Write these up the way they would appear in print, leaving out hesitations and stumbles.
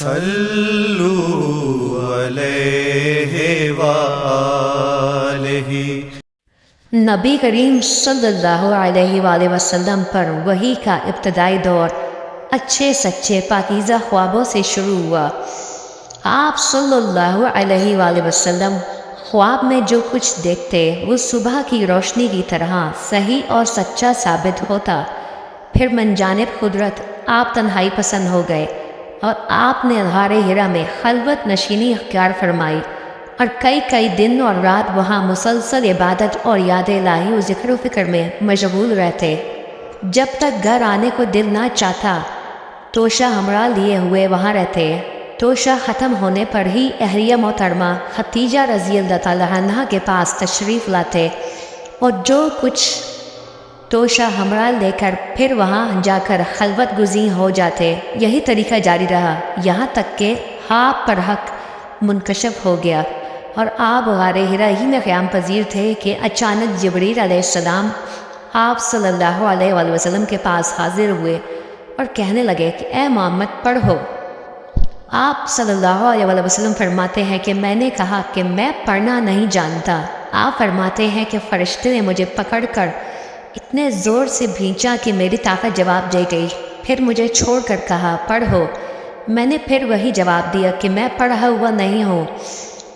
صلوا علیہ وآلہ۔ نبی کریم صلی اللہ علیہ وآلہ وسلم پر وحی کا ابتدائی دور اچھے سچے پاکیزہ خوابوں سے شروع ہوا۔ آپ صلی اللہ علیہ وآلہ وسلم خواب میں جو کچھ دیکھتے وہ صبح کی روشنی کی طرح صحیح اور سچا ثابت ہوتا۔ پھر من جانب قدرت آپ تنہائی پسند ہو گئے اور آپ نے غار حرا میں خلوت نشینی اختیار فرمائی اور کئی دن اور رات وہاں مسلسل عبادت اور یاد الہی و ذکر و فکر میں مشغول رہتے۔ جب تک گھر آنے کو دل نہ چاہتا توشہ ہمراہ لیے ہوئے وہاں رہتے۔ توشہ ختم ہونے پر ہی اہلیہ محترمہ ختیجہ رضی اللہ تعالیٰ عنہ کے پاس تشریف لاتے اور جو کچھ توشہ ہمراہ لے کر پھر وہاں جا کر خلوت گزین ہو جاتے۔ یہی طریقہ جاری رہا یہاں تک کہ خواب پر حق منکشف ہو گیا اور آپ غار حرا ہی میں قیام پذیر تھے کہ اچانک جبریل علیہ السلام آپ صلی اللہ علیہ وآلہ وسلم کے پاس حاضر ہوئے اور کہنے لگے کہ اے محمد پڑھو۔ آپ صلی اللہ علیہ وآلہ وسلم فرماتے ہیں کہ میں نے کہا کہ میں پڑھنا نہیں جانتا۔ آپ فرماتے ہیں کہ فرشتے نے مجھے پکڑ کر اتنے زور سے بھینچا کہ میری طاقت جواب دے گئی، پھر مجھے چھوڑ کر کہا پڑھو۔ میں نے پھر وہی جواب دیا کہ میں پڑھا ہوا نہیں ہوں۔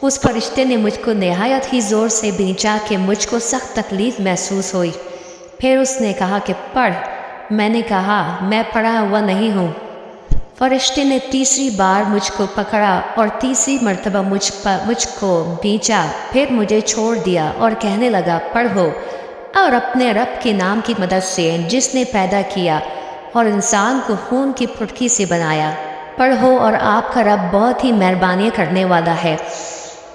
اس فرشتے نے مجھ کو نہایت ہی زور سے بھینچا کہ مجھ کو سخت تکلیف محسوس ہوئی۔ پھر اس نے کہا کہ پڑھ۔ میں نے کہا میں پڑھا ہوا نہیں ہوں۔ فرشتے نے تیسری بار مجھ کو پکڑا اور تیسری مرتبہ مجھ کو بھینچا، پھر مجھے چھوڑ دیا اور کہنے لگا پڑھو اور اپنے رب کے نام کی مدد سے جس نے پیدا کیا اور انسان کو خون کی پھٹکی سے بنایا، پڑھو اور آپ کا رب بہت ہی مہربانی کرنے والا ہے۔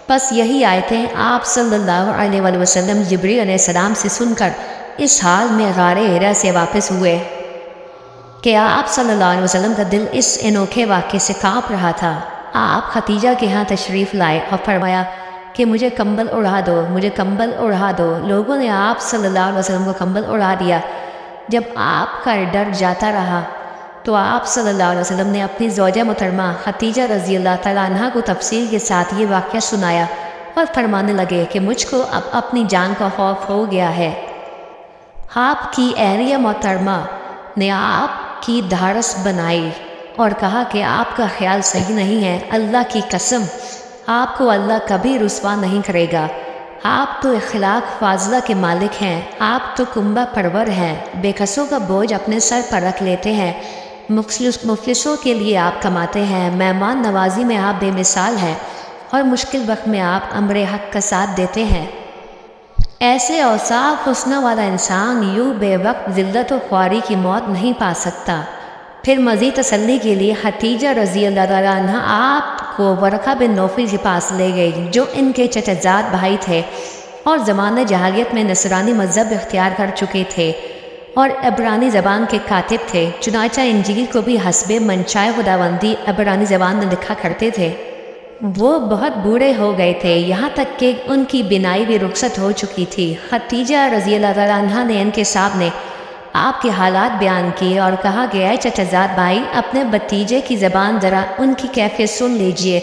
بس یہی آیتیں آپ صلی اللہ علیہ وآلہ وسلم جبریل علیہ السلام سے سن کر اس حال میں غار حرا سے واپس ہوئے کہ آپ صلی اللہ علیہ وسلم کا دل اس انوکھے واقعے سے کانپ رہا تھا۔ آپ ختیجہ کے ہاں تشریف لائے اور فرمایا کہ مجھے کمبل اڑا دو، مجھے کمبل اڑا دو۔ لوگوں نے آپ صلی اللہ علیہ وسلم کو کمبل اڑا دیا۔ جب آپ کا ڈر جاتا رہا تو آپ صلی اللہ علیہ وسلم نے اپنی زوجہ محترمہ ختیجہ رضی اللہ تعالیٰ عنہ کو تفصیل کے ساتھ یہ واقعہ سنایا اور فرمانے لگے کہ مجھ کو اب اپنی جان کا خوف ہو گیا ہے۔ آپ کی اہلیہ محترمہ نے آپ کی دھارس بنائی اور کہا کہ آپ کا خیال صحیح نہیں ہے، اللہ کی قسم آپ کو اللہ کبھی رسوا نہیں کرے گا۔ آپ تو اخلاق فاضلہ کے مالک ہیں، آپ تو کنبہ پرور ہیں، بے کسوں کا بوجھ اپنے سر پر رکھ لیتے ہیں، مفلسوں کے لیے آپ کماتے ہیں، مہمان نوازی میں آپ بے مثال ہیں اور مشکل وقت میں آپ امر حق کا ساتھ دیتے ہیں۔ ایسے اوصاف حسنہ والا انسان یوں بے وقت ذلت و خواری کی موت نہیں پا سکتا۔ پھر مزید تسلی کے لیے ختیجہ رضی اللہ تعالیٰ عنہ آپ کو ورقہ بن نوفل کے پاس لے گئی جو ان کے چچزاد بھائی تھے اور زمانہ جاہلیت میں نصرانی مذہب اختیار کر چکے تھے اور عبرانی زبان کے کاتب تھے، چنانچہ انجیل کو بھی حسب منشائے خداوندی عبرانی زبان میں لکھا کرتے تھے۔ وہ بہت بوڑھے ہو گئے تھے، یہاں تک کہ ان کی بینائی بھی رخصت ہو چکی تھی۔ ختیجہ رضی اللہ تعالیٰ عنہ نے ان کے سامنے آپ کے حالات بیان کیے اور کہا کہ اے چچزاد بھائی اپنے بھتیجے کی زبان ذرا ان کی کیفیت سن لیجئے۔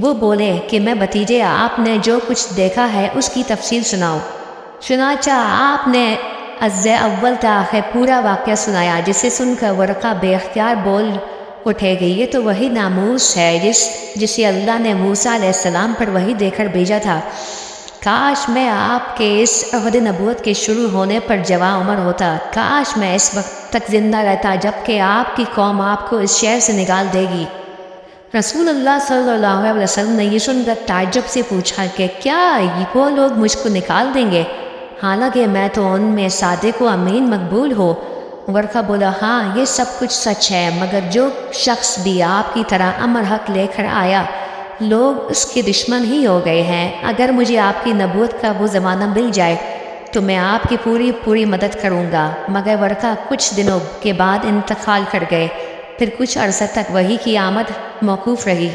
وہ بولے کہ میں بھتیجے آپ نے جو کچھ دیکھا ہے اس کی تفصیل سناؤ۔ چنانچہ آپ نے از اول تا آخر پورا واقعہ سنایا، جسے سن کر ورقہ بے اختیار بول اٹھے گئی یہ تو وہی ناموس ہے جسے اللہ نے موسیٰ علیہ السلام پر وحی دے کر بھیجا تھا۔ کاش میں آپ کے اس عہد نبوت کے شروع ہونے پر جواں عمر ہوتا، کاش میں اس وقت تک زندہ رہتا جب کہ آپ کی قوم آپ کو اس شہر سے نکال دے گی۔ رسول اللہ صلی اللہ علیہ وسلم نے یہ سن کر تعجب سے پوچھا کہ کیا وہ لوگ مجھ کو نکال دیں گے حالانکہ میں تو ان میں صادق و امین مقبول ہوں؟ ورقہ بولا ہاں یہ سب کچھ سچ ہے، مگر جو شخص بھی آپ کی طرح امر حق لے کر آیا لوگ اس کے دشمن ہی ہو گئے ہیں۔ اگر مجھے آپ کی نبوت کا وہ زمانہ مل جائے تو میں آپ کی پوری مدد کروں گا۔ مگر ورقہ کچھ دنوں کے بعد انتقال کر گئے، پھر کچھ عرصہ تک وحی کی آمد موقوف رہی۔